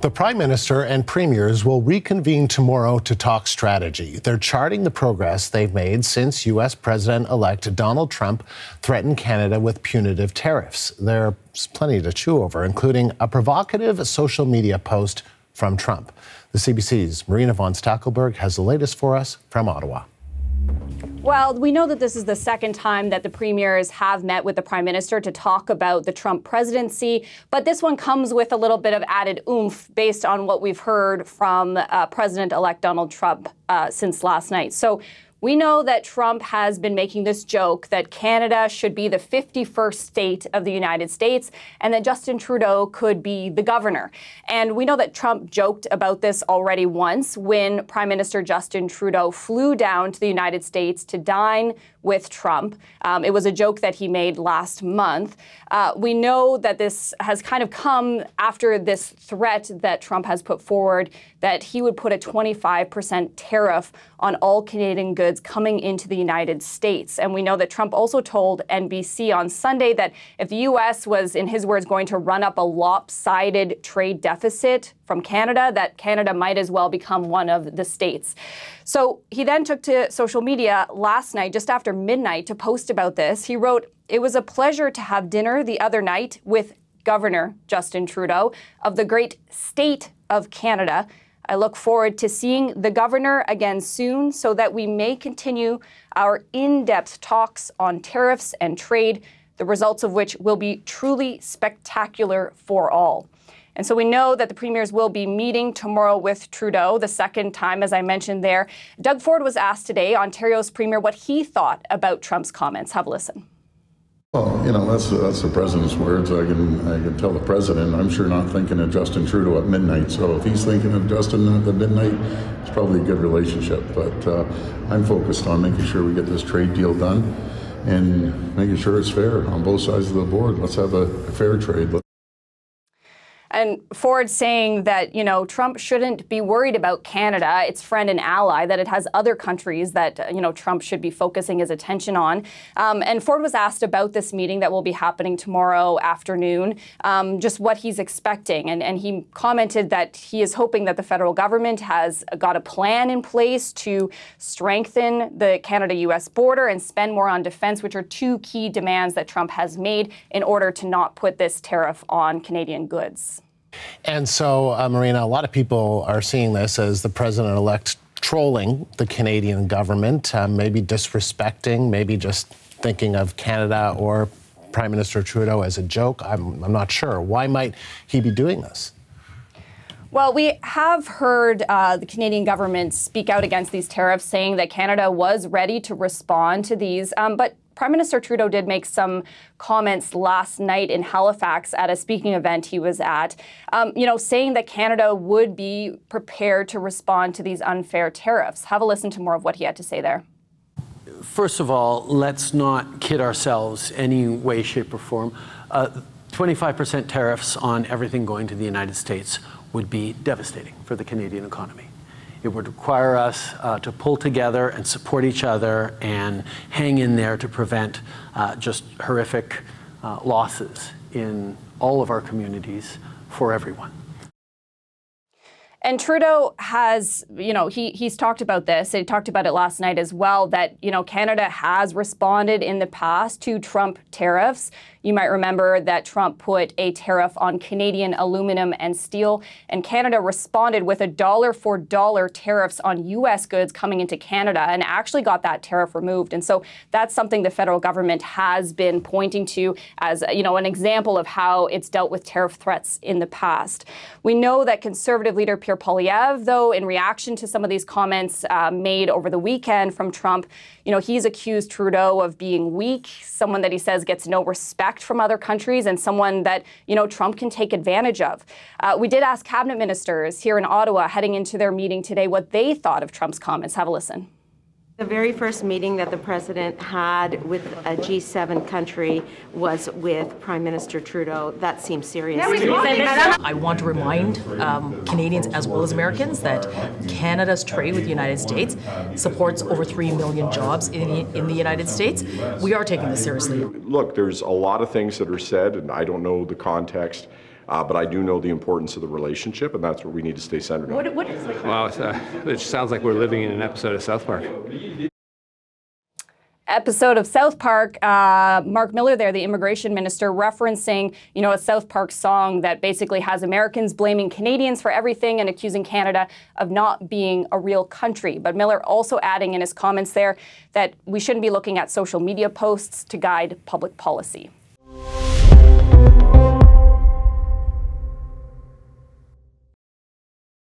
The Prime Minister and Premiers will reconvene tomorrow to talk strategy. They're charting the progress they've made since U.S. President-elect Donald Trump threatened Canada with punitive tariffs. There's plenty to chew over, including a provocative social media post from Trump. The CBC's Marina von Stackelberg has the latest for us from Ottawa. Well, we know that this is the second time that the premiers have met with the Prime Minister to talk about the Trump presidency, but this one comes with a little bit of added oomph based on what we've heard from President-elect Donald Trump since last night. So we know that Trump has been making this joke that Canada should be the 51st state of the United States and that Justin Trudeau could be the governor. And we know that Trump joked about this already once when Prime Minister Justin Trudeau flew down to the United States to dine with Trump. It was a joke that he made last month. We know that this has kind of come after this threat that Trump has put forward that he would put a 25% tariff on all Canadian goods coming into the United States. And we know that Trump also told NBC on Sunday that if the U.S. was, in his words, going to run up a lopsided trade deficit from Canada, that Canada might as well become one of the states. So he then took to social media last night, just after midnight, to post about this. He wrote, "It was a pleasure to have dinner the other night with Governor Justin Trudeau of the great state of Canada. I look forward to seeing the governor again soon so that we may continue our in-depth talks on tariffs and trade, the results of which will be truly spectacular for all." And so we know that the premiers will be meeting tomorrow with Trudeau, the second time, as I mentioned there. Doug Ford was asked today, Ontario's premier, what he thought about Trump's comments. Have a listen. Well, you know, that's the president's words. I can tell the president. I'm sure not thinking of Justin Trudeau at midnight. So if he's thinking of Justin at midnight, it's probably a good relationship. But I'm focused on making sure we get this trade deal done and making sure it's fair on both sides of the board. Let's have a fair trade. And Ford saying that, you know, Trump shouldn't be worried about Canada, its friend and ally, that it has other countries that, you know, Trump should be focusing his attention on. And Ford was asked about this meeting that will be happening tomorrow afternoon, just what he's expecting. And he commented that he is hoping that the federal government has got a plan in place to strengthen the Canada-U.S. border and spend more on defense, which are two key demands that Trump has made in order to not put this tariff on Canadian goods. And so, Marina, a lot of people are seeing this as the president-elect trolling the Canadian government, maybe disrespecting, maybe just thinking of Canada or Prime Minister Trudeau as a joke. I'm not sure. Why might he be doing this? Well, we have heard the Canadian government speak out against these tariffs, saying that Canada was ready to respond to these, but Prime Minister Trudeau did make some comments last night in Halifax at a speaking event he was at, you know, saying that Canada would be prepared to respond to these unfair tariffs. Have a listen to more of what he had to say there. First of all, let's not kid ourselves any way, shape, or form. 25% tariffs on everything going to the United States would be devastating for the Canadian economy. It would require us to pull together and support each other and hang in there to prevent just horrific losses in all of our communities for everyone. And Trudeau has, you know, he's talked about this. He talked about it last night as well, that, you know, Canada has responded in the past to Trump tariffs. You might remember that Trump put a tariff on Canadian aluminum and steel, and Canada responded with a dollar-for-dollar tariffs on U.S. goods coming into Canada and actually got that tariff removed. And so that's something the federal government has been pointing to as, you know, an example of how it's dealt with tariff threats in the past. We know that Conservative leader Pierre Poilievre, though, in reaction to some of these comments made over the weekend from Trump, you know, he's accused Trudeau of being weak, someone that he says gets no respect from other countries, and someone that, you know, Trump can take advantage of. We did ask cabinet ministers here in Ottawa heading into their meeting today what they thought of Trump's comments. Have a listen. The very first meeting that the president had with a G7 country was with Prime Minister Trudeau. That seems serious. I want to remind Canadians as well as Americans that Canada's trade with the United States supports over 3 million jobs in the United States. We are taking this seriously. Look, there's a lot of things that are said, and I don't know the context But I do know the importance of the relationship, and that's what we need to stay centered on. What is like? Well, it sounds like we're living in an episode of South Park. Episode of South Park, Mark Miller there, the immigration minister, referencing, a South Park song that basically has Americans blaming Canadians for everything and accusing Canada of not being a real country. But Miller also adding in his comments there that we shouldn't be looking at social media posts to guide public policy.